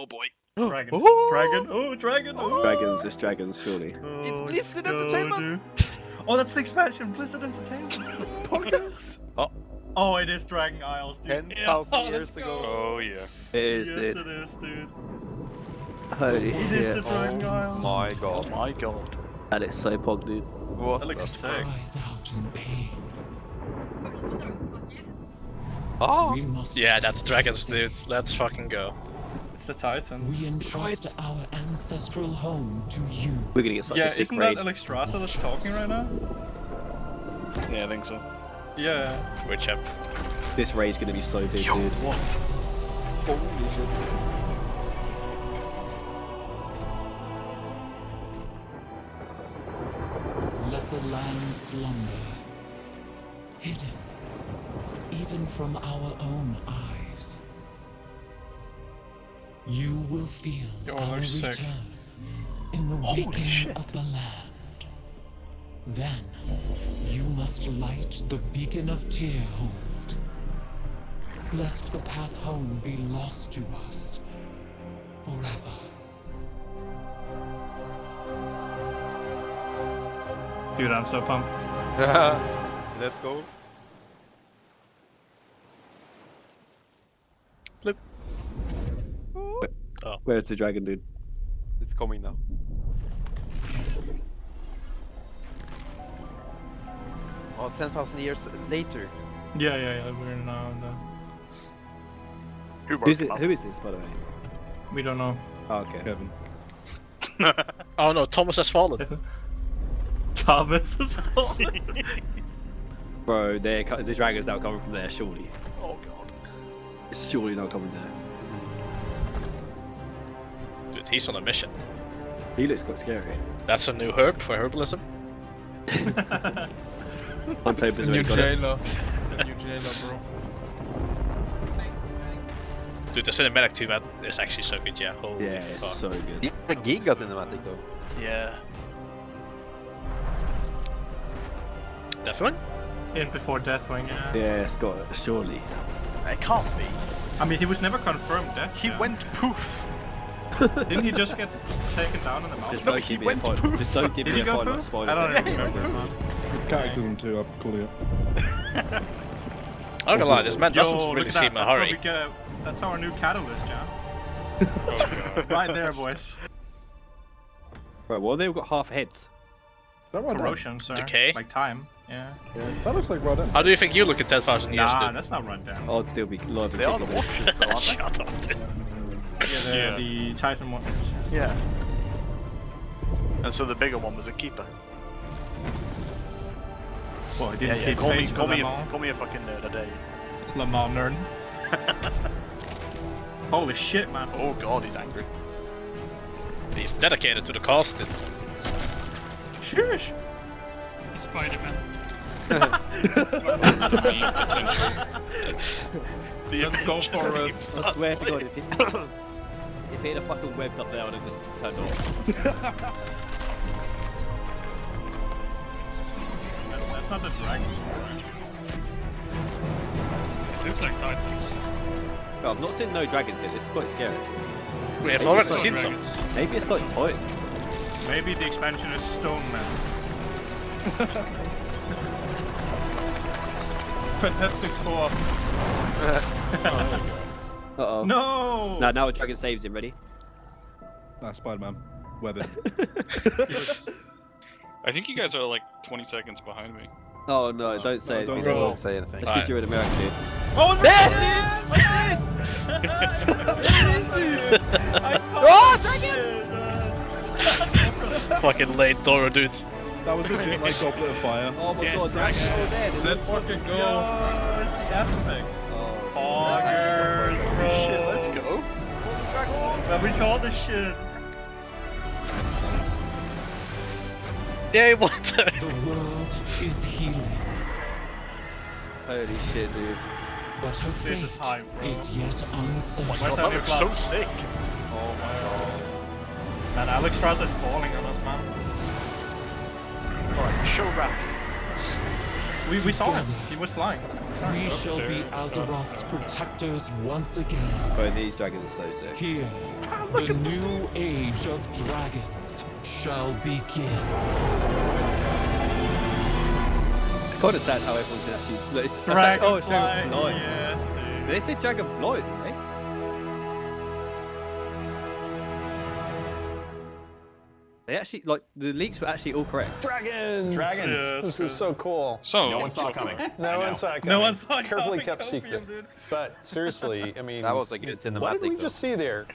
Oh boy. Dragon. Oh! Dragon. Oh, dragon. Oh. Dragons, it's dragons, surely. Oh, It's Blizzard go, Entertainment! dude. Oh, that's the expansion, Blizzard Entertainment. Podcast! Oh, it is Dragon Isles, dude. 10,000 Yeah, years let's ago. go. Oh yeah. It is, Yes, dude. it is, dude. Holy It is shit. the Dragon Isles. My Oh god. my god. That is so pog, dude. What That looks the sick. Cries out in pain. Ah! We must Yeah, that's dragons, dude. Let's fucking go. It's the Titans. We entrust our ancestral home to you. We're gonna get such Yeah, a sick isn't raid. that Alexstrasza that's talking right now? Yeah, I think so. Yeah. Which up? This raid's gonna be so big, dude. What? Holy shit. Let the land slumber, hidden even from our own eyes. You will feel Oh, our they're sick. return in the Holy waking shit. of the land. Then you must light the beacon of Tearhold, lest the path home be lost to us forever. Dude, I'm so pumped. Let's go. Where's the dragon, dude? It's coming now. Oh, 10,000 years later. Yeah, we're now in the... Who is this, by the way? We don't know. Oh, okay. Kevin. Oh no, Thomas has fallen. Thomas is falling. Bro, the dragon's now coming from there, surely. Oh god. It's surely not coming there. Dude, he's on a mission. He looks quite scary. That's a new herb for herbalism. Untapped's already got it. jailer. The new jailer, bro. Dude, the cinematic too, man, is actually so good, yeah. Holy Yeah, it's fuck. so good. It's a Giga cinematic though. Yeah. Deathwing? In before Deathwing, yeah. Yeah, it's got it, surely. It can't be. I mean, he was never confirmed dead. He yeah. went poof. Didn't he just get taken down in the mountain? Just don't give me a fight. Just don't give Did me he a go fight like poof? Spider. I don't even remember, man. It's Cataclysm 2, I'm calling it. I'm not gonna lie, this man doesn't Yo, really look at seem in that. a That's what hurry. we get. That's our new catalyst, yeah. Right there, boys. Right, well, they've got half heads. Is that right Corrosion, sir. Decay? Like time. Yeah. That looks like Radan. How do you think you look in 10,000 years, Nah, dude? that's not run down. I'd still be live. They are the Watchers, though, aren't they? Shut up, dude. Yeah, the Titan one. Yeah. And so the bigger one was a keeper. Well, he Yeah, didn't yeah. keep Call me, face for Le Mans. call me a fucking nerd a day. Le Mans nerd. Holy shit, man. Oh god, he's angry. He's dedicated to the cause, dude. Shush. Spider-Man. Let's go for us. I swear to God, if he had a fucking webbed up there, I would have just turned off. That's not the dragon. Looks like Titans. No, I've not seen no dragons yet. This is quite scary. We have already seen some. Maybe it's like Titan. Maybe the expansion is Stone Man. Fantastic Four. Uh-oh. No! Now a dragon saves him. Ready? Nah, Spider-Man. Web it. I think you guys are like 20 seconds behind me. Oh no, don't say it. don't It's go. Don't say anything. because you're an American, dude. Oh, There Oh, Fucking late Dora, dudes. That was legit like Goblet of Fire. Oh my Yes, God, dragon's over there. There's Let's one. fucking go. Yo, it's the aspects. Oh, Augers, bro. Shit, let's go. Man, we call this shit. Yay, what? The world is healing, holy shit, dude. but her This is fate high, bro. is yet uncertain. Where's That our new looks so class? sick. Oh my god. Man, Alexstrasza is falling on us, man. Alright, show Rafi. We saw him. He was flying. We shall be Azeroth's protectors once again. Bro, these dragons are so sick. Here, the new age of dragons shall begin. I can't understand how everyone can actually. Look, it's actually, oh, it's Dragonflight. Dragonflight. Yes, dude. Did they say Dragonflight, eh? They actually, like, the leaks were actually all correct. Dragons! Dragons. This is so cool. So No one saw it coming. No one saw it coming. No one saw it Carefully coming. kept Copium, secret. dude. But seriously, I mean, That was a good cinematic. what did we though. just see there?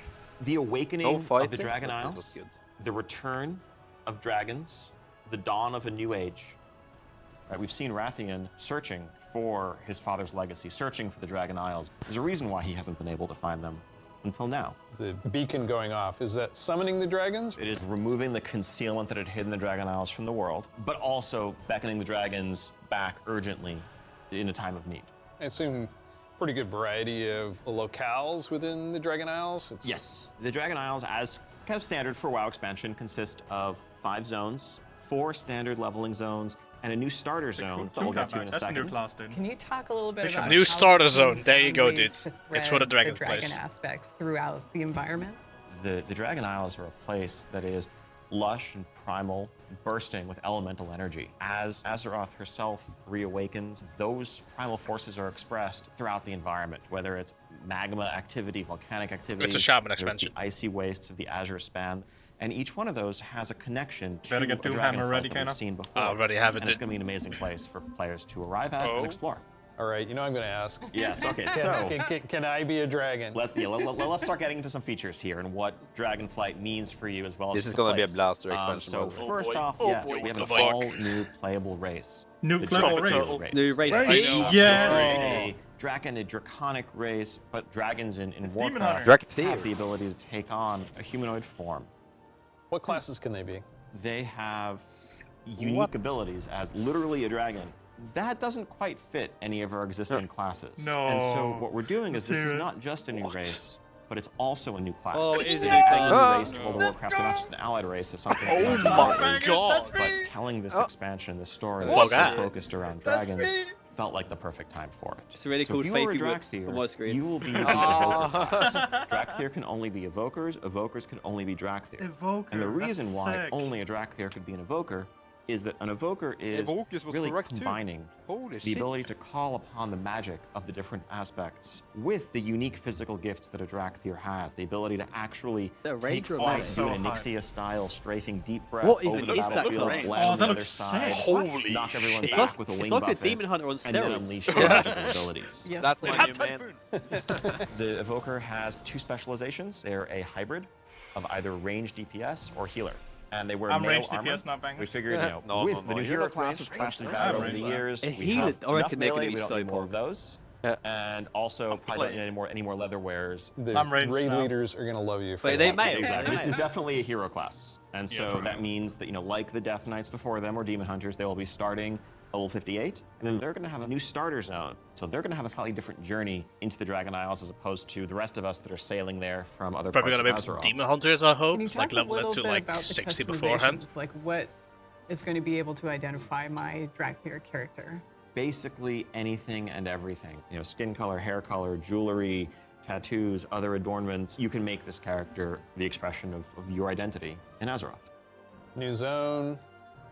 The awakening No of fighting. the Dragon That was Isles, good. the return of dragons, the dawn of a new age. Right, we've seen Rathian searching for his father's legacy, searching for the Dragon Isles. There's a reason why he hasn't been able to find them until now. The beacon going off, is that summoning the dragons? It is removing the concealment that had hidden the Dragon Isles from the world, but also beckoning the dragons back urgently in a time of need. I assume pretty good variety of locales within the Dragon Isles. It's Yes, the Dragon Isles, as kind of standard for WoW expansion, consist of 5 zones, 4 standard leveling zones, and a new starter zone that we'll get to in a That's a new second. class, dude. Can you talk a little bit Bishop. about New how starter you zone. There you find go, ways dudes. to It's where the thread dragon's dragon place. aspects throughout the environments? The Dragon Isles are a place that is lush and primal, bursting with elemental energy. As Azeroth herself reawakens, those primal forces are expressed throughout the environment, whether it's magma activity, volcanic activity, It's a shaman whether it's expansion. the icy wastes of the Azure Span, and each one of those has a connection to Better a get Doomhammer Dragonflight ready, that Kana. we've seen before. I already have it, And it's dude. going to be an amazing place for players to arrive at Oh. and explore. all right. You know I'm going to ask. Yes, okay, so Can I be a dragon? let's start getting into some features here and what Dragonflight means for you as well as This is the gonna be a place. blaster expansion So mode. Oh first boy. off, Oh yes, boy, we have what a the fuck? whole new playable race. New The playable Draconid race. New race. I See? know. Yes. Is a Draconid draconic race, but dragons in Demon Warcraft Hunter. have the ability to take on a humanoid form. What classes can they be? They have unique What? abilities as literally a dragon. That doesn't quite fit any of our existing classes. No. And so what we're doing is this is Dude. not just a new race, but it's also a new class. Oh, it is a new Bringing thing. the race to World of Warcraft, and not just an allied race, is something. Oh that my god! But telling this expansion, this story Oh, that's so God. focused around dragons, felt like the perfect time for it. It's a really So cool if you are a Faithy Whips on my Drakthir, screen. you will be the Evoker class. Drakthir can only be Evokers, Evokers can only be Drakthir. Evoker. And the that's reason why sick. only a Drakthir could be an Evoker is that an Evoker is Evokers was really correct too. combining Holy the shit. ability to call upon the magic of the different aspects with the unique physical gifts that a Drakthir has. The ability to actually The take Ranger flight, race. do So an high. Ixia style strafing deep breath What over even the is that battlefield, class? land Oh, on the that other looks side, sick. Holy knock everyone shit. back with a It's wing like a buffet, Demon Hunter on and then steroids. unleash your magical abilities. Yes, That's please. my new man. The Evoker has 2 specializations. They're a hybrid of either range DPS or healer. And they wear I'm mail range armor. DPS, not bangers. We figured, you know, No, with no, the no, new you're hero not classes range crashing DPS. battle I'm over the range years. A we healer- have I reckon enough they're melee, gonna we be don't so need more of poor. those. Yeah. And also probably don't need any more leather wearers. The I'm ranged raid now. leaders are going to love you for But they that. may. Exactly. They This may. is definitely a hero class. And so Yeah. that means that, you know, like the Death Knights before them or Demon Hunters, they will be starting level 58. And then they're going to have a new starter zone. So they're going to have a slightly different journey into the Dragon Isles as opposed to the rest of us that are sailing there from other Probably parts gonna of be some Azeroth. demon hunters, I hope. Can you Like talk a level it little to bit like about the 60 beforehand. customizations? Like what is going to be able to identify my Drakthir character? Basically anything and everything. You know, skin color, hair color, jewelry, tattoos, other adornments. You can make this character the expression of your identity in Azeroth. New zone,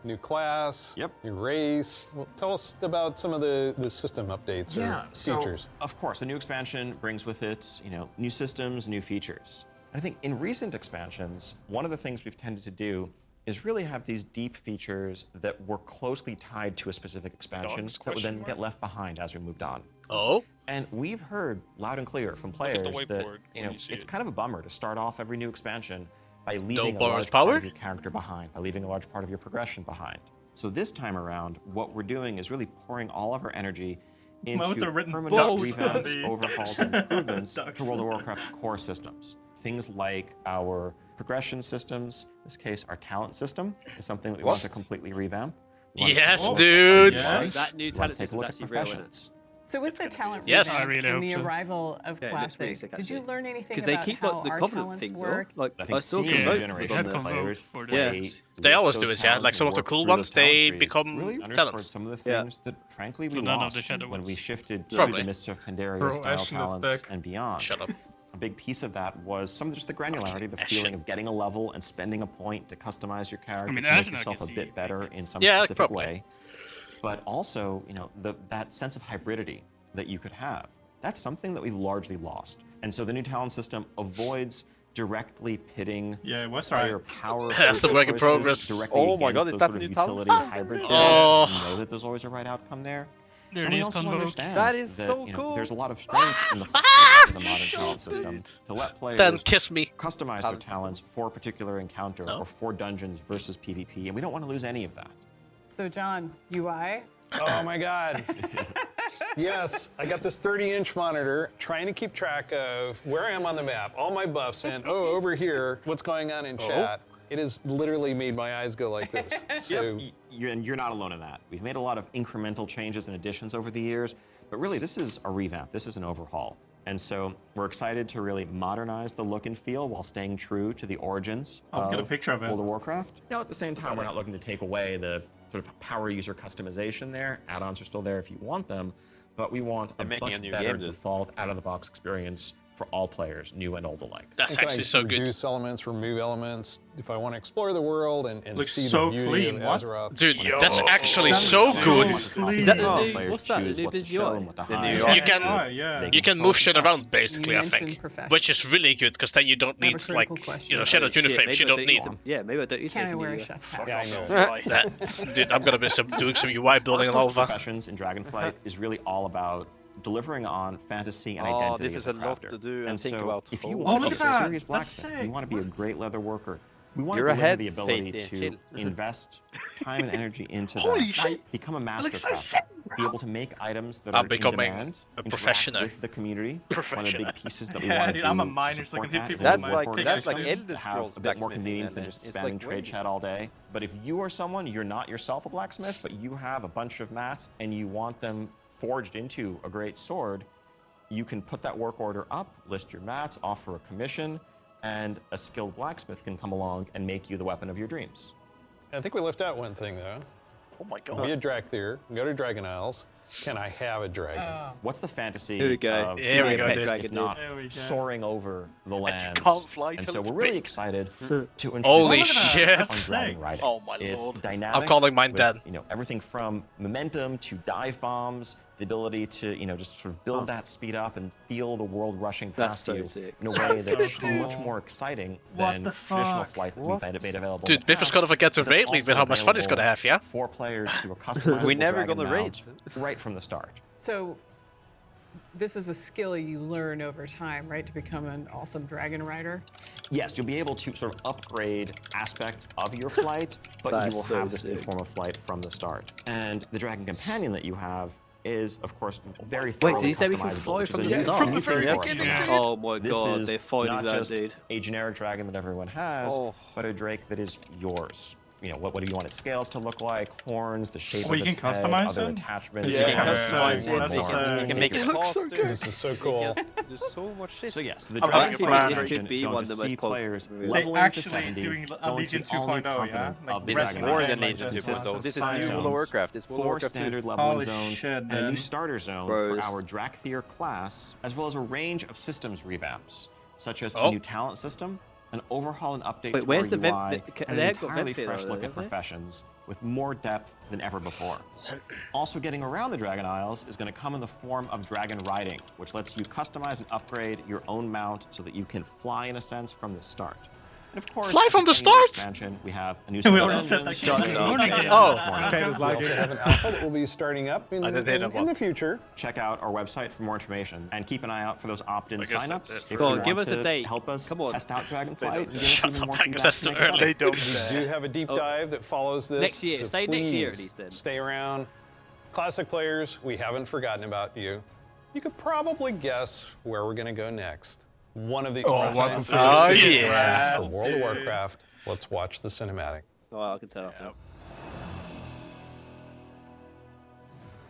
new class, Yep. new race. Well, tell us about some of the system updates or features. Of course, the new expansion brings with it, you know, new systems, new features. I think in recent expansions, one of the things we've tended to do is really have these deep features that were closely tied to a specific expansion Dogs, that would then question get left behind as we moved on. Oh? And we've heard loud and clear from at players the that, whiteboard you when know, you see it's it. kind of a bummer to start off every new expansion by leaving a borrowed large part power? of your character behind, by leaving a large part of your progression behind. So this time around, what we're doing is really pouring all of our energy into Most are written permanent books. revamps, The- overhauls, and improvements Ducks. to World of Warcraft's core systems. Things like our progression systems, in this case, our talent system is something that we want to completely revamp. We want to Yes, take a look at dude. our Yes. That new we want talent to take a system look is at actually real, isn't it? professions. So with the talent Yes. revamp I really and hope the so. arrival of Yeah, it looks really Classic, sick, did you actually. learn anything Because they about keep how like the our covenant talents things work? though. Like I think I still seeing Yeah, the convoke generation had of convoke players, for the- Yeah. They always those do it, yeah. talents Like some of the and work cool through ones, those talent they trees become really underscored talents. some of the Yeah. things that frankly we So none of the lost shadow when we ones. shifted to Probably. the Mists of Pandaria Bro, style Ashen is talents back. and beyond. Shut up. A big piece of that was some of just the granularity, the Ashen. feeling of getting a level and spending a point to customize your character, mean, to make Ashen I yourself can a bit see. better in some Yeah, specific probably. way. But also, that sense of hybridity that you could have. That's something that we've largely lost. And so the new talent system avoids directly pitting Yeah, it was player right. power. That's the work in choices progress. directly Oh my against God, is those that sort the of new talent utility system? hybrid Oh. choices. You know that there's always a right outcome there. There And it we is, also convoke. understand That is so you know, cool. there's a lot of strength in the flexibility of the modern talent system to let players Then kiss me. customize their Talent system. talents for a particular encounter No. or for dungeons versus PvP, and we don't want to lose any of that. So John, UI? Oh my God. Yes, I got this 30-inch monitor trying to keep track of where I am on the map, all my buffs, and over here, what's going on in chat. It has literally made my eyes go like this. So And you're not alone in that. We've made a lot of incremental changes and additions over the years, but really this is a revamp. This is an overhaul. And so we're excited to really modernize the look and feel while staying true to the origins I'll get a picture of it. World of Warcraft. Now, at the same time, we're not looking to take away the sort of power user customization there. Add-ons are still there if you want them, but we want a making a much new better game, dude. default out-of-the-box experience for all players, new and old alike. That's I think actually I so good. reduce elements, remove elements. If I want to explore the world and Looks see so the beauty clean, of what? Azeroth. Dude, that's actually That so looks good. so clean. Is that the How new- players what's that, the choose new what to Biz show UI? and what to The hide. new You UI. can Yeah. you can move shit around basically, I mentioned think, professional. which is really good because then you don't I have need a like critical question. shadow Shit, uniframes. maybe You I don't don't need use them. Yeah, maybe I don't use Can I them. wear a chef's hat? Yeah, I know. That, dude, I'm gonna be doing some UI building on Our Alpha. Professions in Dragonflight is really all about delivering on fantasy and Oh, identity this as is a a lot crafter. to do and And think so about. if you Oh, want look to at be a that. serious That's blacksmith, you sick. want to be a great leather worker, we want You're to deliver ahead, the ability Faith, to chill. invest time and energy into Holy that, shit. become a master looks so crafter, sick, be able to make items that I'm are in becoming demand, a interact professional. with the community. One of the Professional. big pieces that we Yeah, want to dude, do I'm a to miner, so I support can hit that people is That's more like important that's to like have Elder a Scrolls bit more blacksmithing, convenience than and just it's spamming like trade way- chat all day. But if you are someone, you're not yourself a blacksmith, but you have a bunch of mats and you want them forged into a great sword, you can put that work order up, list your mats, offer a commission, and a skilled blacksmith can come along and make you the weapon of your dreams. I think we left out one thing though. Oh my Be god. a Dracthyr, go to Dragon Isles. Can I have a dragon? What's the fantasy Here we go. of Here we go, dragons dude. if not There we go. soaring over the lands? can't fly and till so it's we're really big. excited to introduce Holy on shit. That's dragon sick. riding. Oh my It's lord. dynamic. I'm calling mine with, dead. Everything from momentum to dive bombs, the ability to just sort of build that speed up and feel the world rushing That's past so you sick. in a way that's cool. much more exciting What than the traditional fuck? flight that we've made available. Dude, Biff is gonna forget to But it's rate me also with how much fun he's gonna have, yeah? available for players through a customizable We're never dragon gonna mount rate. right from the start. So this is a skill you learn over time, right, to become an awesome dragon rider? Yes, you'll be able to sort of upgrade aspects of your flight, but That's you will so have this new sick. form of flight from the start. And the Dragon Companion that you have is, of course, very Wait, thoroughly did you say we can customizable, fly which is from a the new start? thing From the for very us. beginning, dude. Oh my This god, is they're finding not that, just dude. a generic dragon that everyone has, Oh. but a drake that is yours. What do you want its scales to look like? Horns, the shape Oh, of you its can head, customize other them? attachments. Yeah, You can customize more it. and That's, more. You can make it faster. This is so cool. There's so much shit. So yes, the I'm Dragon having Flight fun. version Could be is going one to of the most see popular players movies. leveling They to actually 70, doing going Legion to the all-new 2.0, yeah? continent Like of the rest Dragon of More the than like Legion just 2 one though. This is Five new World of zones, Warcraft. It's World of 4 Warcraft 2. standard leveling Holy zones, shit, and a new man. starter zone Bros. for our Dracthyr class, as well as a range of systems revamps, such as Oh. a new talent system, an overhaul and update Wait, to where's our the vent- UI, the- and they an have got entirely vent fresh there, look at haven't they? professions with more depth than ever before. Also getting around the Dragon Isles is going to come in the form of dragon riding, which lets you customize and upgrade your own mount so that you can fly in a sense from the start. And of course, Fly from the continuing start? Expansion, we have a new We set of already said dungeons, that. new up. dungeons, Oh. more Kind of dungeons. We like also it. have an alpha that will be starting up in, I did hit in, him in the up. future. Check out our website for more information and keep an eye out for those opt-in I guess that's signups. it. If Go you on, give want us a to date. help us Come on. test out Dragonflight and give us Shut even up, more Angus, feedback that's to too make it early. better. They don't We say. do have a deep Oh. dive that follows this. Next year. so Say next year at please least then. Stay around. Classic players, we haven't forgotten about you. You could probably guess where we're going to go next. One of the all-time what's favorites Oh, yeah. for World of Warcraft. Let's watch the cinematic. Oh, I can tell.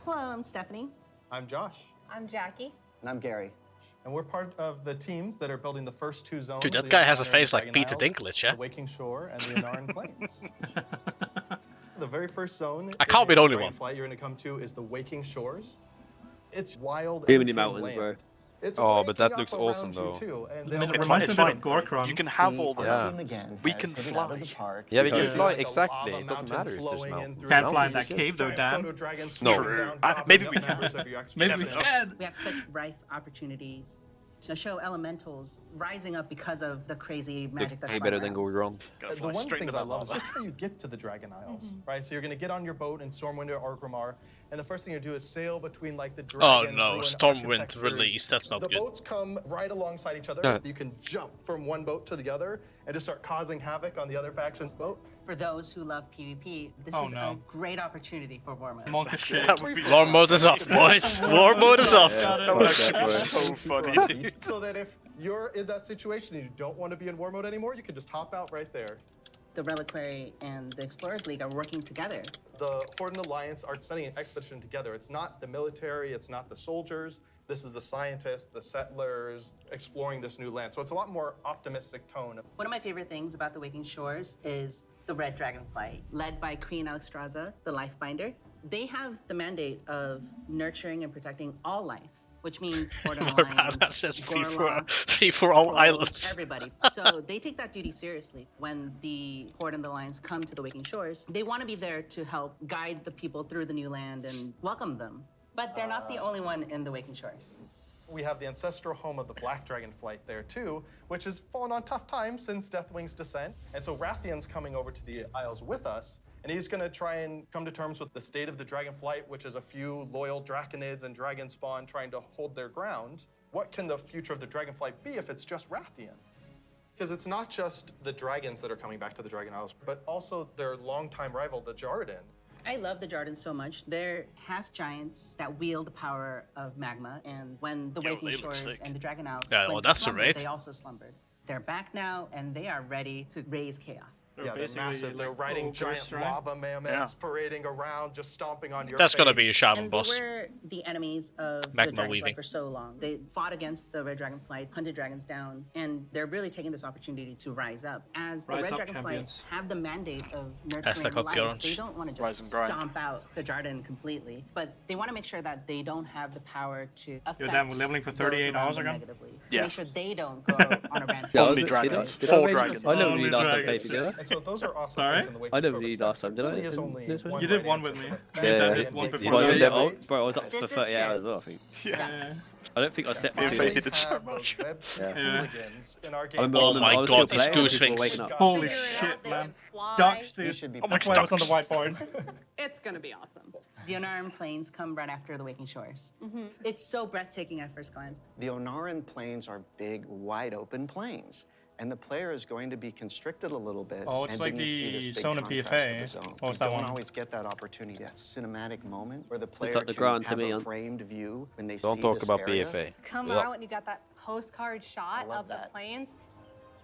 Hello, I'm Stephanie. I'm Josh. I'm Jackie. And I'm Gary. And we're part of the teams that are building the first 2 zones. Dude, that the guy has a Honor face of the like Peter Dragon Dinklage, Isles, yeah? The Waking Shore and the Anaran Plains. The very first zone. I can't be the only one. Flight you're going to come to is the Waking Shores. It's wild. Too many mountains, bro. Oh, but that looks awesome though. It's fine. It's fine. You can have all the Yeah. We can fly. Yeah, we can Because- fly. Like a Exactly. lava It doesn't mountain matter if there's flowing in mountains. through Can't fly in mountains. that cave though, Giant Dan. proto-dragons No. swooping down, Maybe dropping we the can. members of your Maybe we expedition. can. We have such rife opportunities to show elementals rising up because of the crazy magic that's Way flying better than around. going wrong. The one thing I love is just how you get to the Dragon Isles, right? So you're going to get on your boat in Stormwind or Orgrimmar, and the first thing you do is sail between like the dragon. Oh no, ruin Stormwind architectures. release, that's not The good. boats come right alongside each other. Yeah. You can jump from one boat to the other and just start causing havoc on the other faction's boat. For those who love PvP, this Oh, is no. a great opportunity for war mode. Monk escape. That would be War mode is off, boys. War mode is off. That would actually be so funny. So that if you're in that situation and you don't want to be in war mode anymore, you can just hop out right there. The Reliquary and the Explorers League are working together. The Horde and Alliance are sending an expedition together. It's not the military, it's not the soldiers. This is the scientists, the settlers, exploring this new land. So it's a lot more optimistic tone. One of my favorite things about the Waking Shores is the Red Dragonflight, led by Queen Alexstrasza, the Lifebinder. They have the mandate of nurturing and protecting all life, which means Horde and Alliance, That says free Gorloks, for all trolls, islands. everybody. So they take that duty seriously. When the Horde and the Alliance come to the Waking Shores, they want to be there to help guide the people through the new land and welcome them. But they're not the only one in the Waking Shores. We have the ancestral home of the Black Dragonflight there too, which has fallen on tough times since Deathwing's descent. And so Rathian's coming over to the Isles with us, and he's going to try and come to terms with the state of the Dragonflight, which is a few loyal Draconids and Dragon Spawn trying to hold their ground. What can the future of the Dragonflight be if it's just Rathian? Because it's not just the dragons that are coming back to the Dragon Isles, but also their longtime rival, the Jarden. I love the Jarden so much. They're half giants that wield the power of magma, and when the Yo, Waking they look Shores sick. and the Dragon Isles Yeah, well, went to that's the slumber, raid. they also slumbered. They're back now, and they are ready to raise chaos. Yeah, they're massive. They're riding giant lava mammoths, parading around, just stomping on your That's face. gonna be a shaman And boss. they were the enemies of the Magma Dragonflight weaving. for so long. They fought against the Red Dragonflight, hunted dragons down, and they're really taking this opportunity to rise up. As the Rise Red up, Dragonflight champions. have the mandate of Hashtag nurturing up the life, orange. they don't want to Rise just and grind. stomp out the Jarden completely, but they want to make sure that they don't have the power to affect Dan, we're leveling for those 38 around hours them again? negatively. To Yes. make sure they don't go on a rampage. Yeah, I Only was- dragons. did I 4 rage- dragons. I never Only really last time dragons. played together. And so those are awesome Sorry? things in the Waking I never Shore, really except last time, did I? really is In only this one? one You did right one answer. with me. That's You said it. it one And before Well, that. you yeah, never- bro, I was up for This is 30 true. hours as well, I think. Yes. I don't think I slept Me and for Faith 2 did so much. Web Yeah. hooligans in our I game. remember- Oh I my was god, still these playing, goose people were things. waking up. Holy Figure it out, shit, they man. would fly. Ducks, You dude. should be That's why I was on the whiteboard. It's gonna be awesome. The Onaran Plains come right after the Waking Shores. It's so breathtaking at first glance. The Onaran plains are big, wide open plains. And the player is going to be constricted a little bit. Oh, it's and like then you see the this big Sona contrast PFA. to the zone. Oh, You it's that don't one. always get that opportunity, that cinematic moment where the player like the can Grand to have me, a on- framed view when they Don't see talk this about area. BFA. Come Ugh. out and you got that postcard shot love of that. the plains,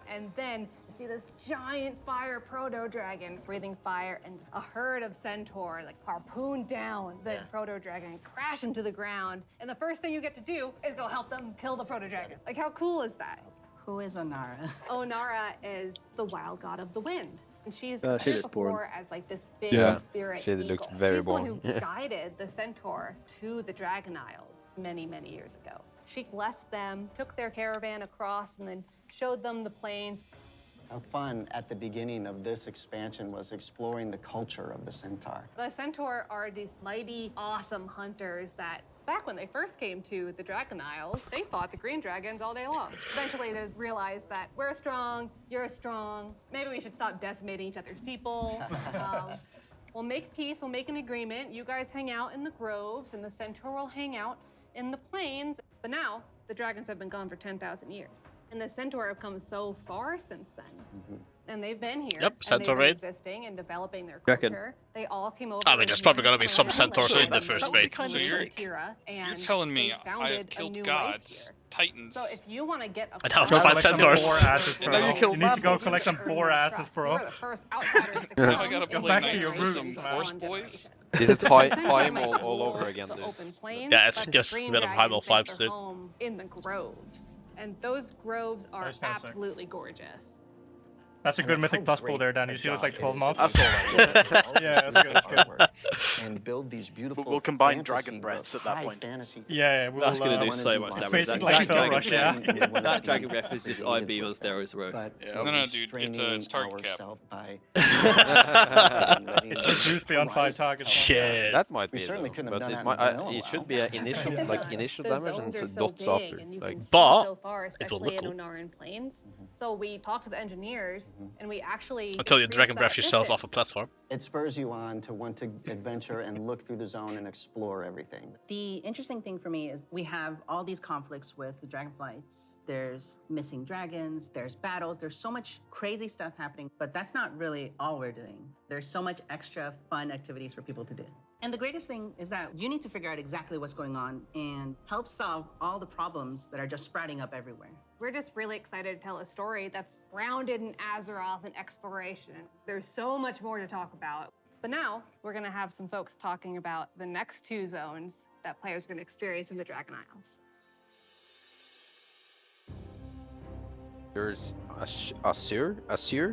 and then you see this giant fire proto-dragon breathing fire, and a herd of centaur like harpoon down the proto-dragon and crash into the ground. And the first thing you get to do is go help them kill the proto-dragon. Like, how cool is that? Who is Onara? Onara is the wild god of the wind. And she's she appeared looks boring. before as like this big Yeah. spirit She eagle. looked very She's the one boring. who guided the centaur to the Dragon Isles many, many years ago. She blessed them, took their caravan across, and then showed them the plains. Our fun at the beginning of this expansion was exploring the culture of the centaur. The centaur are these mighty, awesome hunters that back when they first came to the Dragon Isles, they fought the green dragons all day long. Eventually they realized that we're strong, you're strong, maybe we should stop decimating each other's people. We'll make peace, we'll make an agreement. You guys hang out in the groves and the centaur will hang out in the plains. But now the dragons have been gone for 10,000 years. And the centaur have come so far since then. And they've been here. Yep, and centaur they've been raids. existing and developing their Reckon. culture. They all came over. I mean, there's probably gonna be some centaurs in the first raid. So you're telling me I killed gods titans. So if you want to get a I'd have Go to find collect some centaurs. boar asses, And bro. now you kill You need to go mammals. collect some boar asses, bro. You're the first outsiders to Now I come gotta in play back nice to your with roots, some man. horse boys. This is Essentially, Primal like all over again, the dude. open plains, Yeah, it's but just the a green bit of Primal dragons make vibes, their dude. home in the groves, and those groves are That's kinda sick. absolutely gorgeous. That's a good Mythic Plus pool there, Dan. You see those like 12 mobs? I saw that. Yeah, that's good. That's good. And build these beautiful. We'll combine fantasy dragon with breaths at that high point. fantasy. Yeah, we'll, That's gonna do wanna so do much lots damage. of basically like Phil Rush, yeah. That Dragon Breath is just IB on steroids, bro. But Yeah. No, dude, it's target cap. by It's reduced beyond 5 targets. Shit. That might We be certainly though, couldn't have but done it, that in might, vanilla it should WoW. be an initial To be like honest, initial the damage zones and are to so dots big, after. and you Like, can see But so far, it will especially look in cool. Onaran Plains. So we talked to the engineers, and we actually Until you increased Dragon that Breath yourself off a distance. platform. It spurs you on to want to adventure and look through the zone and explore everything. The interesting thing for me is we have all these conflicts with the Dragonflights. There's missing dragons, there's battles, there's so much crazy stuff happening, but that's not really all we're doing. There's so much extra fun activities for people to do. And the greatest thing is that you need to figure out exactly what's going on and help solve all the problems that are just sprouting up everywhere. We're just really excited to tell a story that's grounded in Azeroth and exploration. There's so much more to talk about. But now, we're gonna have some folks talking about the next 2 zones that players are gonna experience in the Dragon Isles. there's a sewer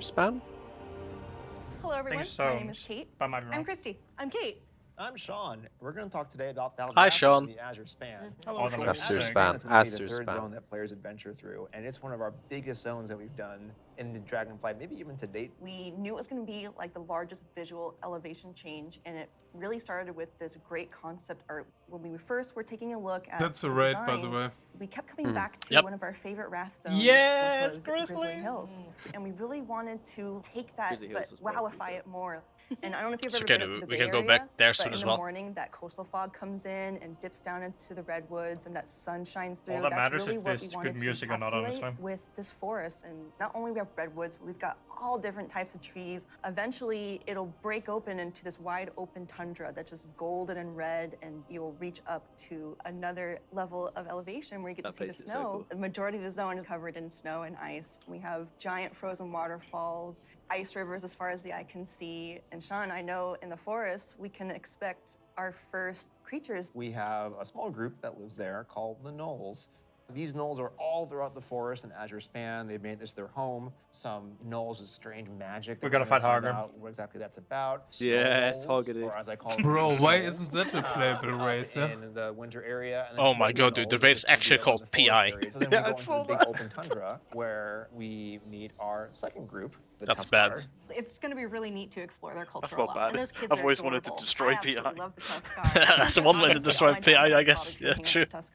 span. I Hello, think everyone. it's My name is zones, Kate. but I might be wrong. I'm Christy. I'm Kate. I'm Sean. We're going to talk today about the Hi, Sean. the Azure Span. Hello, Sean. Azure Span Span. is going to be Azure the third Span. zone that players adventure through, and it's one of our biggest zones that we've done in the Dragonflight, maybe even to date. We knew it was going to be like the largest visual elevation change, and it really started with this great concept art. When we first were taking a look at That's a the raid, by the design, way. we kept coming back to Yep. one of our favorite Wrath zones, Yes, which was Grizzly. Hills. And we really wanted to take that, Grizzly Hills but was wowify it more. And I don't know if you've It's ever okay, been up to the we Bay can go Area, back there but soon in as the well. morning, that coastal fog comes in and dips down into the redwoods, and that sun shines through. All that That's matters really if what there's we good wanted to music or not, encapsulate honestly. with this forest. And not only we have redwoods, but we've got all different types of trees. Eventually, it'll break open into this wide open tundra that's just golden and red, and you'll reach up to another level of elevation where you get to That see the place is so snow. cool. The majority of the zone is covered in snow and ice. We have giant frozen waterfalls, ice rivers as far as the eye can see. And Sean, I know in the forest, we can expect our first creatures. We have a small group that lives there called the Gnolls. These gnolls are all throughout the forest in Azure Span. They've made this their home. Some gnolls with strange magic. We that gotta we're fight gonna find Harger. out what exactly that's about. Yes, Snow gnolls, Harger, dude. or as I call them, Bro, why gnolls, isn't that a playable up race, yeah? in the winter area. And then Oh some my other god, dude, the gnolls raid is that actually live in called the forest PI. area. So then Yeah, we go I into saw the big that. open tundra where we meet our second group. The That's Tuskar. bad. It's going to be really neat to explore their culture That's not a lot. bad. And those kids I've are always wanted to adorable. destroy I absolutely PI. love the Tuskar. That's one way to Honestly, destroy all my PI, I daughter's guess. daughters Yeah, can true. hang out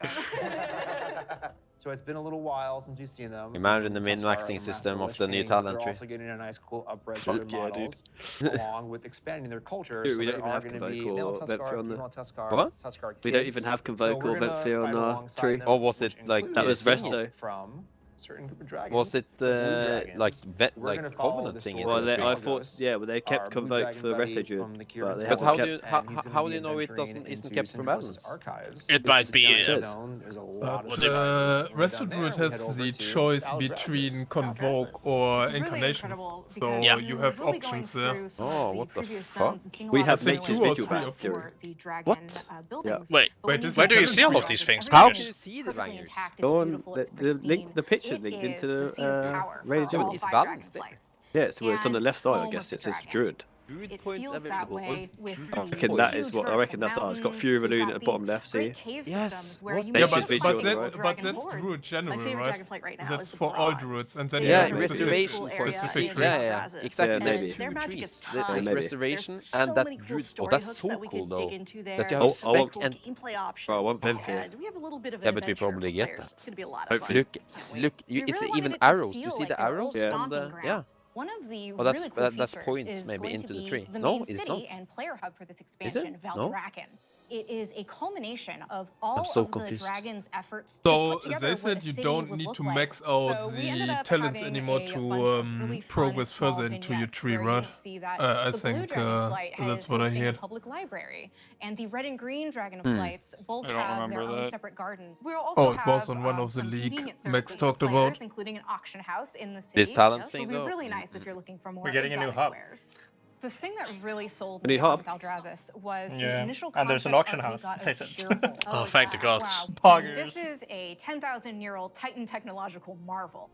with Tuskar. So it's been a little while since you've seen them. Imagine the Tuskar min-maxing and system Raptor of the new Lishing, but talent They're tree. also getting a nice, cool upres Fuck for their yeah, dude. models, along with expanding their culture. Dude, so we there don't even are have going to be Convoke male or Tuskar, Ventry on the- female Tuskar, What? Tuskar We don't kids. even have So Convoke we're or gonna Ventry on fight our alongside tree. them, Or was which it like includes That was PS3? Resto. from a certain group of dragons. Was it the blue dragons. like We're gonna like follow Covenant the thing? story Well, of they, I Dragon thought, Ghost, yeah, but they our kept blue Convoke dragon for buddy Resto from the but Kieran they But Temple, how haven't do you kept. how, and he's gonna how be do you know it adventuring isn't into kept from Synderella's balance? archives. It might be, This yeah. zone, there's a lot of But surprises. When we're Resto done there, Druid we head has over the to choice Aldras's. between Convoke or It's really Incarnation. incredible So because Yeah. you we're have really options going there. through some Oh, of the what the previous fuck? zones and seeing a We lot have of like nature's two or visual three back, of Kieran. them. the dragon What? buildings. Wait, But when Wait, you is see where do you the see all of dragon these is things? everything Pouch? is See the perfectly bangers. intact, it's Go on, beautiful, it's the link, the picture It link is into the seat of the power for radio. all It's five balanced there. Dragonflights. Yeah, so it's on the And left side, I home guess. of It the says dragons. Druid. It feels that way with I the reckon that is huge what I reckon. That's vertical what it's got mountains. Fury of a We've Loon got at the bottom these left. great See, cave Yes, systems where what? you Yeah, Yeah, meet Nature's but visual, that's right? but dragon that's hordes. Druid My general, favorite right? Dragonflight right now That's is the for all Bronze. Druids, and then It you Yeah, is have a a really restoration cool specific area specific in tree. Yeah, yeah, Aldras's. exactly. And There's maybe. two their magic trees. is There's tons. maybe. restoration There's so and that many cool Druid. Oh, story that's hooks so that we cool could though. dig into there. That you Oh, have There's so I many want- cool spec and gameplay options. Bro, I want Venthyr. And we have a little bit of an yeah, but we adventure probably for get players. that. It's gonna be a lot of Hopefully. fun. Look, We it's really wanted even it to arrows. Do you feel see like the their old arrows Yeah. on the? stomping Yeah. grounds. One of the Oh, that's really cool that's features points is maybe going into to the be tree. the No, main it is city not. and player hub for this Is expansion, it? No. Valdrakken. It is a culmination of all so of confused. the dragon's efforts So to put together they what said a you city don't would need look to like. max out So we ended the up talents having anymore a to bunch of really fun, progress small further into your vignettes tree, where you right? can see that I the blue think dragonflight that's is what I hosting a heard. public library, and the red and green dragonflights both I don't have their remember own that. separate gardens. We'll also Oh, it was have on one of the some league convenient Max services for talked players, about. including an auction house in the city. This talent So thing, it'll be though. really nice if you're looking for more We're getting a new exotic hub. wares. The thing that really sold A new me on hub? Aldrassus was the Yeah, initial and there's an concept auction of we house. got a Taste it. tier hole. Oh, thank the gods. Wow. Poggers. This is a 10,000-year-old Titan technological marvel.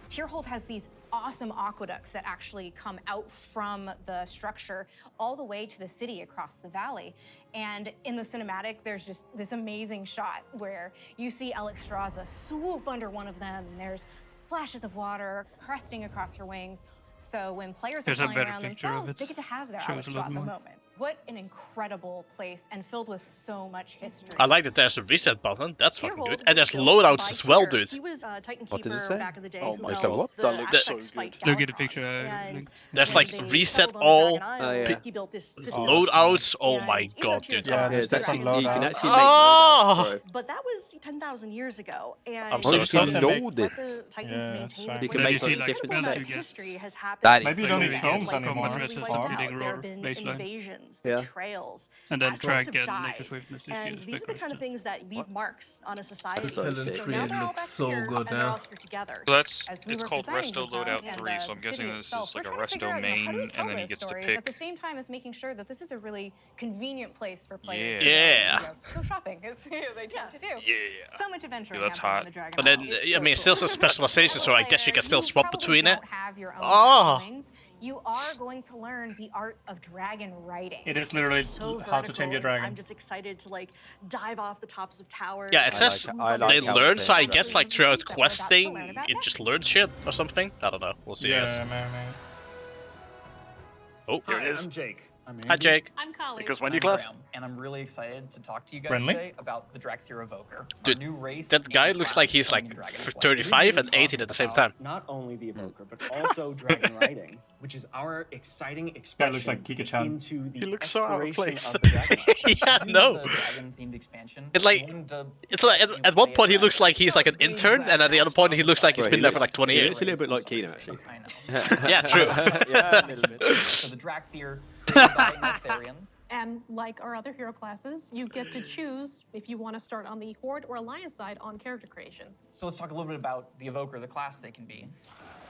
Tierhold has these awesome aqueducts that actually come out from the structure all the way to the city across the valley. And in the cinematic, there's just this amazing shot where you see Alexstrasza swoop under one of them, and there's splashes of water cresting across her wings. So when players There's are a playing better around picture of themselves, it. they get to have their Shows a lot Alexstrasza more. moment. What an incredible place, and filled with so much history. I like that there's a reset button. That's fucking Tierhold good. And there's was built loadouts by as well, Tyr. dude. He was Titan What did Keeper it say? back in the day. Oh who my held God. What? the That looks Aspects so fight Look at the Galakrond. picture. And There's when like they reset settled on the all Dragon Isles, he built this facility. loadouts. Oh And my even though god, Tyr's dude. Yeah, not there's It's some actually, you can loadouts. actually make Oh! loadouts. Right. But that was 10,000 years ago, and I'm so Oh, you can excited. load let it. the Titans Yeah, maintain sorry. the You can Maybe make see, those like, different incredible amount of specs. history has happened. That is Maybe you so don't need good. tomes Like, anymore. really wiped Far. out. There have been invasions, Yeah. betrayals, And then aspects track have and died. Nature Swiftness And is these are the kind of things that leave marks on a society. So Talent sick. So 3 now they're all looks back so here, good and they're now. all here together. So that's As we it's were called designing Resto the zone Loadout and 3, the so I'm guessing city this itself, is like a we're trying to figure Resto out, how do we main, tell and then he those gets to stories pick. at the same time as making sure that this is a really convenient place for players Yeah. to go shopping, as they tend to do. Yeah. So much adventure Yeah, that's happening on hot. the Dragon But then, Isles. I mean, it's still some specializations, so I guess you can still swap between it. Don't have your own Oh. wings. You are going to learn the art of dragon riding. It is literally So how to tame your vertical. dragon. I'm just excited to like dive off the tops of towers. Yeah, it says I like they how learn, they so I do guess that. like throughout That we're about to questing, learn about it just learns shit or something. I don't know. We'll see. I guess. Yeah, man. Oh, Here it is. I'm Jake. Hi, Jake. I'm Colleen. Because when I'm you class. Graham, and I'm really excited to talk to you guys Friendly? today about the Dracthyr Evoker, Dude, our new race. That guy and looks like class he's coming like in Dragonflight. 35 and We're 18 at the same about time. Not only the Evoker, but also dragon riding, which is our exciting Guy expression looks like Kika-chan. into the He looks so out of exploration place. of the dragon. Yeah, no. The dragon-themed expansion. It like, it's like at one point he looks like he's like an intern, and at the other point he looks like he's Bro, been he there for looks- like 20 he years. looks a little bit like Keenan, actually. I know. Yeah, true. Yeah, a little bit. So the Dracthyr, created by Maltharion. And like our other hero classes, you get to choose if you want to start on the Horde or Alliance side on character creation. So let's talk a little bit about the Evoker, the class they can be.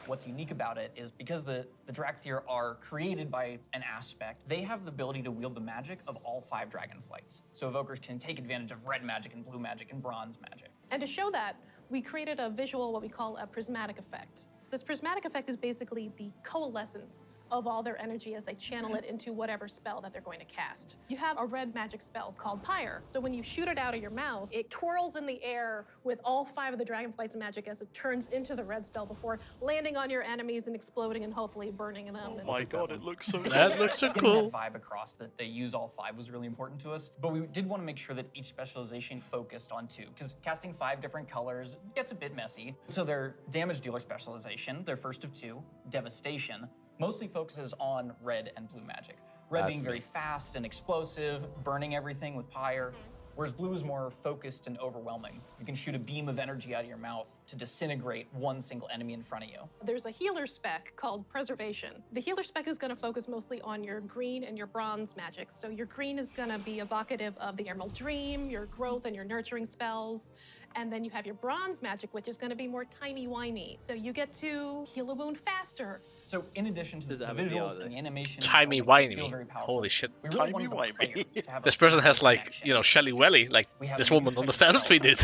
What's unique about it is because the Dracthyr are created by an aspect, they have the ability to wield the magic of all 5 Dragonflights. So Evokers can take advantage of red magic and blue magic and bronze magic. And to show that, we created a visual, what we call a prismatic effect. This prismatic effect is basically the coalescence of all their energy as they channel it into whatever spell that they're going to cast. You have a red magic spell called Pyre. So when you shoot it out of your mouth, it twirls in the air with all 5 of the Dragonflight's magic as it turns into the red spell before landing on your enemies and exploding and hopefully burning them. Oh my god, it looks so That looks so Getting cool. that vibe across that they use all 5 was really important to us, but we did want to make sure that each specialization focused on 2, because casting 5 different colors gets a bit messy. So their damage dealer specialization, their first of 2, Devastation, mostly focuses on red and blue magic. Red being very fast and explosive, burning everything with Pyre, whereas blue is more focused and overwhelming. You can shoot a beam of energy out of your mouth to disintegrate one single enemy in front of you. There's a healer spec called Preservation. The healer spec is going to focus mostly on your green and your bronze magic. So your green is going to be evocative of the Emerald Dream, your growth and your nurturing spells. And then you have your bronze magic, which is going to be more timey-wimey. So you get to heal a wound faster. So in addition to the visuals and the animation, Timey-wimey. Holy shit. This person has like, you know, Shelly Welly. Like, this woman understands me, dude.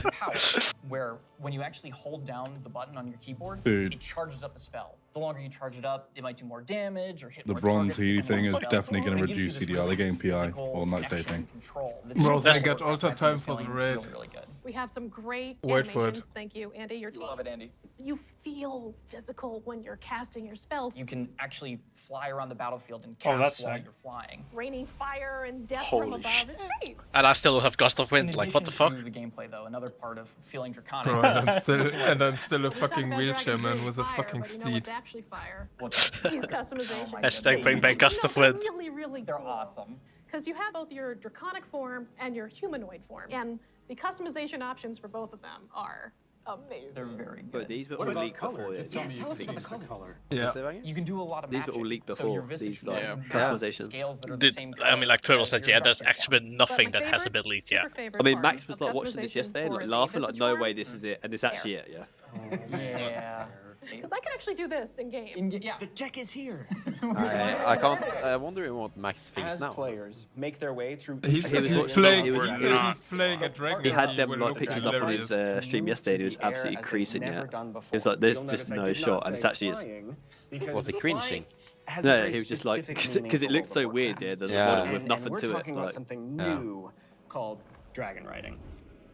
Where when you actually hold down the button on your keyboard, Dude. it charges up a spell. The longer you charge it up, it might do more damage or hit The more bronze targets, healy depending thing on is the spell. definitely going It to gives you reduce this CDR, the game really PI, physical or night connection taping. and control. Bro, That's I got what ultra makes time this for the feeling raid. really, really good. We have some great Wait for it. animations. Thank you, Andy. Your team. Love it, Andy. You feel physical when you're casting your spells. You can actually fly around the battlefield and Oh, that's cast while sick. you're flying. Raining fire and death Holy from above. shit. It's great. And I still don't have Gust of Wind. In Like, what the addition fuck? to the gameplay, though, another part of feeling draconic. Bro, and I'm still a We talk fucking about wheelchair dragons man being with a fire, fucking but you know steed. what's actually fire? What's These customizations. Hashtag bring back Gust of Wind. Really, really They're cool. awesome. because you have both your draconic form and your humanoid form, and the customization options for both of them are amazing. They're very good. But these were What all about leaked color? before. Just tell me the color. Yeah. You can do a lot of These were all magic. leaked So your before, visage these, like, form customizations. scales that are the same I mean, like Turtle said, yeah, there's draconic actually been nothing that hasn't been leaked yet. I mean, Max was like watching this yesterday, like laughing, like, no way this is it, and it's actually it, yeah. Yeah. Because I can actually do this in game. Yeah. The tech is here. I can't. I wonder what Max thinks As now. players make their way through. He's playing a dragon. He had and them will like look pictures up on his hilarious. stream yesterday. And he was absolutely creasing. Yeah, he was like, "There's just no shot," and it's actually is. Was he cringing? No, he was just like, because it looked so weird. Yeah, the model with nothing to it. We're talking about like, something new called dragon riding.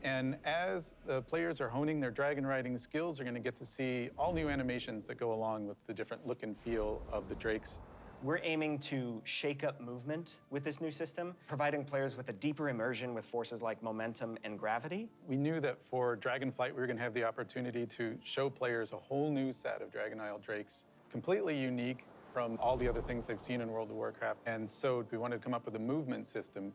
And as the players are honing their dragon riding skills, they're going to get to see all new animations that go along with the different look and feel of the drakes. We're aiming to shake up movement with this new system, providing players with a deeper immersion with forces like momentum and gravity. We knew that for Dragonflight, we were going to have the opportunity to show players a whole new set of Dragon Isle drakes, completely unique from all the other things they've seen in World of Warcraft. And so we wanted to come up with a movement system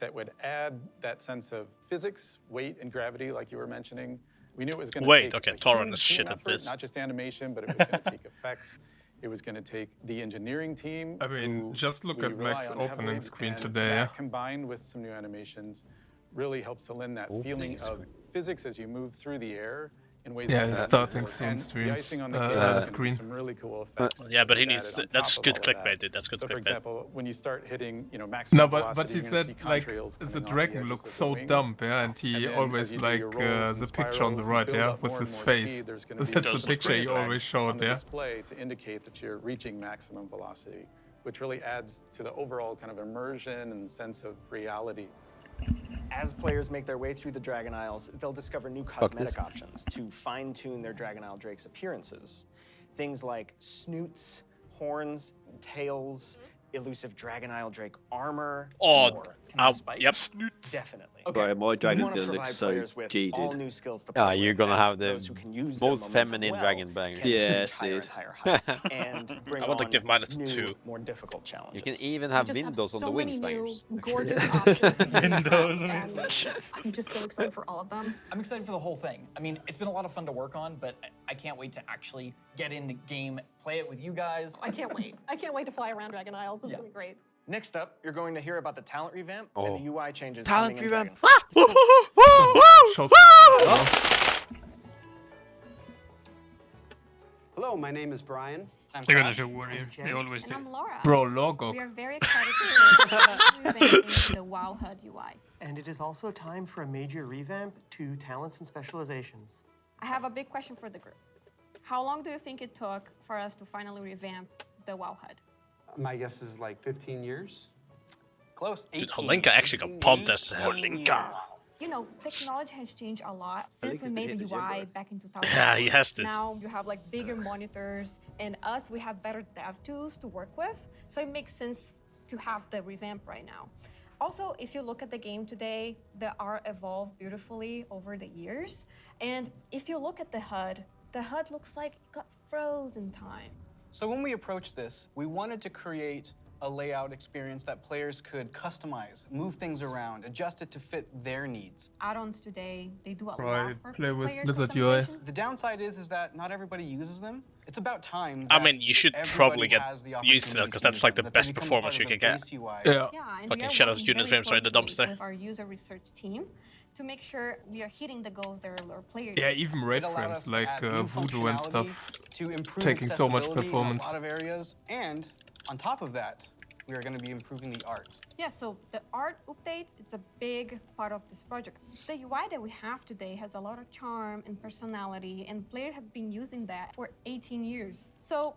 that would add that sense of physics, weight, and gravity, like you were mentioning. We knew it was going to take okay, a Tauren huge is shit team at effort, this. not just animation, but it was going to take effects. It was going to take the engineering team. I mean, just look we at rely Mac's on opening heavily, screen and today. that combined with some new animations really helps to lend that feeling of physics as you move through the air in ways Yeah, that it's haven't starting before. soon And stream. the icing on the cake The is gonna be screen. some really cool effects. Yeah, but he added needs. on That's top good of all of clickbait, that. dude. That's good So, for clickbait. example, when you start hitting, maximum No, but velocity, he you're gonna said see like contrails the coming off dragon edges looks of the so wings. dumb, yeah, and he And then always as you do like your rolls and the picture on the spirals, right, build yeah, up with more his and more face. speed, there's gonna be That's the some picture he spin always effects showed, on the yeah. display to indicate that you're reaching maximum velocity, which really adds to the overall kind of immersion and sense of reality. As players make their way through the Dragon Isles, they'll discover new this. cosmetic options to fine-tune their Dragon Isle Drake's appearances. Things like snoots, horns, tails, elusive Dragon Isle Drake armor. Oh, more. yep. Definitely. Right, my dragon's We wanna gonna look provide so players with G, all dude. new skills to Ah, play you're with, gonna as have the those who can use their most momentum feminine well dragon bangers. can Yes, reach higher and dude. higher heights and bring I want to on give mine a new, 2. more difficult challenges. You can even have just have windows on so the wings many new bangers. gorgeous options. Windows. And I'm just so excited for all of them. I'm excited for the whole thing. I mean, it's been a lot of fun to work on, but I can't wait to actually get in the game, play it with you guys. I can't wait. I can't wait to fly around Dragon Isles. This is going to be great. Next up, you're going to hear about the talent revamp Oh. and the UI changes Talent coming in revamp. Dragonflight. Shows- Hello, my name is Brian. They're gonna show warrior. They always And do. I'm Laura. Bro, logo. We are very excited to revamping the WoW HUD UI. And it is also time for a major revamp to talents and specializations. I have a big question for the group. How long do you think it took for us to finally revamp the WoW HUD? My guess is like 15 years. Close. Dude, 18. Holinka actually got pumped as Holinka. You know, technology has changed a lot since we think made it's the the UI gym, back in 2000. Yeah, he has it. Now you have like bigger monitors, and us, we have better dev tools to work with. So it makes sense to have the revamp right now. Also, if you look at the game today, the art evolved beautifully over the years. And if you look at the HUD looks like it got frozen time. So when we approached this, we wanted to create a layout experience that players could customize, move things around, adjust it to fit their needs. Add-ons today, they do a lot Right, for play with player Blizzard UI. customization. The downside is that not everybody uses them. It's about time. I that mean, you should everybody probably get has the used to that opportunity because to that's use like them, the that they best become performance part you of can the get. base UI. Yeah. Yeah, and Fucking we are Shadows working Unit very Frames are in the closely dumpster. with our user research team to make sure we are hitting the goals that our players. Yeah, even red It allowed frames us to like add new Voodoo and functionality stuff, to improve taking so much accessibility performance. in a lot of areas, and on top of that, we are going to be improving the art. Yeah, so the art update, it's a big part of this project. The UI that we have today has a lot of charm and personality, and players have been using that for 18 years. So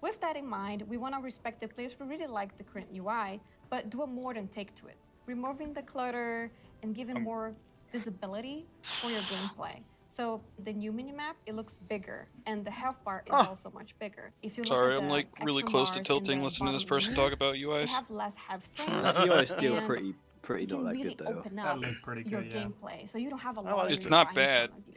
with that in mind, we want to respect the players who really like the current UI, but do a modern take to it, removing the clutter and giving more visibility for your gameplay. So the new minimap, it looks bigger, and the health bar is also much bigger. If you look Sorry, at I'm the like really action close to bars in tilting the listening to this bottom person talk menus, about they UIs. have less health The frames. UI is still and pretty you not can that really good though. open That up looked pretty your good, yeah. gameplay, so you don't have a lot of It's your not UI in bad. front of you.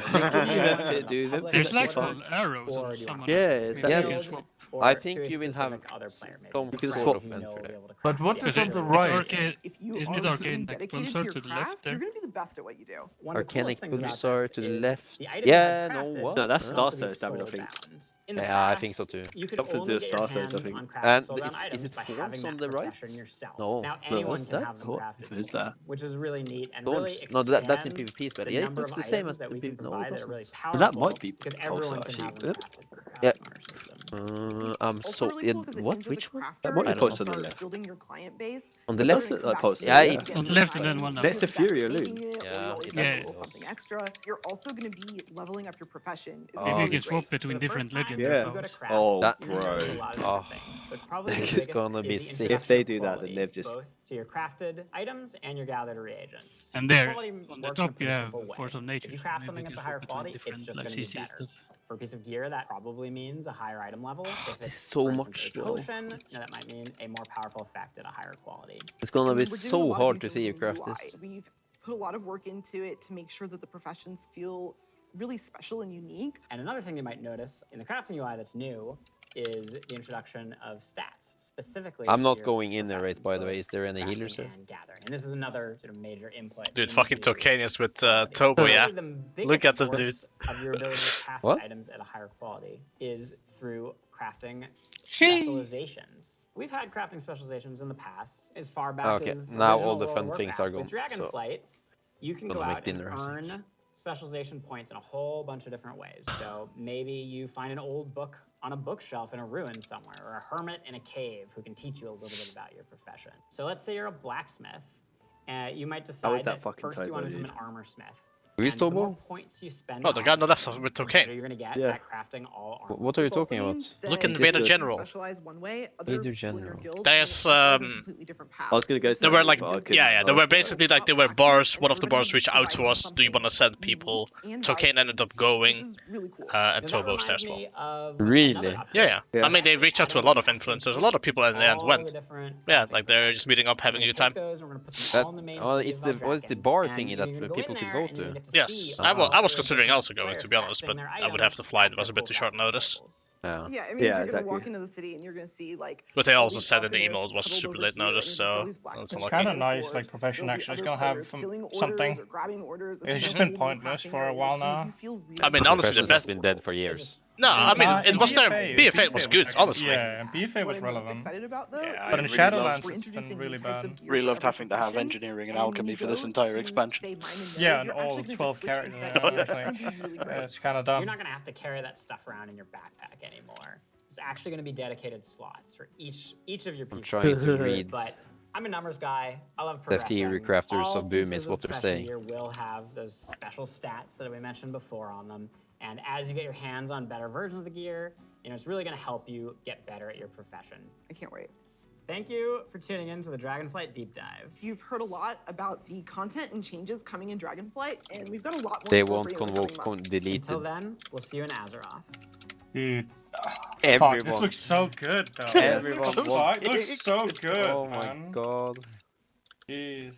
You can use it, dude. Public There's swap actual or arrows do on you someone. want Yeah, to it's swap? actually- Build Yes. or I to think a you will have specific other player, maybe some a can friend swap you them know for will be that. able to But craft what it. is on the right? If you Isn't are it really arcane dedicated pulsar to your to the craft, left there? you're gonna be the best at what you do. One of the Arcanic coolest things about pulsar this to the is left. the items Yeah, you have no, crafted what? can No, that's also Star be Surge damage, I soul think. bound. In the Yeah, I past, think so too. you could Something to only do with get your Star Surge, hands I think. on crafted And soul-bound is items it by forms having on that the right? profession yourself. No. Now No, anyone what's can that? have them What crafted is for you, that? which is really neat and Thorns? really No, that's in expands PvP, but the yeah, it number looks of the same items as that the we can PvP. No, it provide that are really doesn't. powerful. That might be because pulsar, everyone can actually, have them but- crafted for crafting Yeah. on our system. I'm Also so really cool 'cause it what? means as a Which one? crafter, That might be you can posted on the start left. building your client base. On the You're left, gonna that come back posted. to Yeah, it yeah. again On the for left and time. then one You're That's the the best at Fury making loot. it, or Yeah, you always okay. have a Yeah. little something extra. You're also going to be leveling up your profession. It's Oh, Maybe you can really swap great. between So the different first time legendary Yeah. you go to powers. craft, Oh, you're bro. gonna learn a lot of different Oh. things, but probably the It's biggest gonna be is the sick. introduction If they of do that, then quality, they've just- both to your crafted items and your gathered reagents. And there, Quality on the works in a top, you pretty have simple way. Force of Nature. If you craft Maybe something you that's a can higher swap between quality, it's different, just like, going to be CCs, better. but- For a piece of gear, that probably means a higher item level. If This it's is so for much, instance, a though. potion, that might mean a more powerful effect at a higher quality. It's gonna And be we're doing a so lot of hard new to things in the theocraft UI. this. We've put a lot of work into it to make sure that the professions feel really special and unique. And another thing you might notice in the crafting UI that's new is the introduction of stats, specifically. I'm to not your going in there, right? professions, By the both way, is there any crafting healers here? and gathering. And this is another sort of major input. Dude, fucking into Tokenians with quality. Tobo, yeah? Probably the Look biggest at them, dude. source of your ability to craft What? items at a higher quality is through crafting Shee. specializations. We've had crafting specializations in the past, as far back Okay, as now original all the World fun of things Warcraft. are With gone, so- Dragonflight, you can Gonna go make out and dinner, I think. earn specialization points in a whole bunch of different ways. So maybe you find an old book on a bookshelf in a ruin somewhere, or a hermit in a cave who can teach you a little bit about your profession. So let's say you're a blacksmith, and you might decide that fucking first you want to typo, become an armor smith. Who's And the more Tobo? points you spend Oh, the on guy on the left it, with the Tokane. better you're gonna get Yeah. at crafting all armor. What are you This also talking about? means that Look in if Vader you General. specialize one way, other Vader people in your General. guild There's, will specialize in completely different I was gonna go paths. There to were like, but I couldn't. yeah, there were Also, basically like, there were bars, one of the bars reached out to us, do you want to send people? Tokane ended up going, and Tobo as well. Really? Yeah. Yeah. I mean, they reached out to a lot of influencers, a lot of people in the end went. Yeah, like they're just meeting up, having a good time. It's the bar thingy that people can go to. Yes, I was considering also going, to be honest, but I would have to fly, it was a bit too short notice. Yeah. Yeah, I mean, you're gonna walk into the city and you're gonna see like. But they all also these said in the alchemists email it was huddled super over late here, and notice, you see all so these blacksmiths that's It's unlucky. kind of working nice, for like it. profession There'll be actually is other gonna have players filling something. orders or grabbing orders. It's just It's been a whole new pointless crafting for a area. while It's gonna make now. you feel really I mean, honestly, the Professions best. has been dead for years. No, I mean, in it was there. BFA BFA was good, actually- honestly. Yeah, and BFA What was I'm most relevant. excited about though, Yeah, But in I really Shadowlands, loved- it's been introducing really new types bad. of gear Really for loved every having to have profession. engineering and And when alchemy you for this go entire to, expansion. say, mine and Yeah, mill, and you're all actually gonna 12 just switch characters. into Yeah, that. it's It's like- gonna be really great. it's kind of You're dumb. not gonna have to carry that stuff around in your backpack anymore. There's actually gonna be dedicated slots for each of your pieces. trying to read. But I'm a numbers guy. I love The progressing. theory crafters All of Boom pieces is what they're profession saying. gear will have those special stats that we mentioned before on them. And as you get your hands on better versions of the gear, it's really going to help you get better at your profession. I can't wait. Thank you for tuning in to the Dragonflight Deep Dive. You've heard a lot about the content and changes coming in Dragonflight, and we've got a lot more. They in store won't for you in the convoke coming months. deleted. Until then, we'll see you in Azeroth. Dude. Fuck, this Everyone. looks so good though. Everyone Fuck, wants it looks so good, Oh my man. god. Jeez.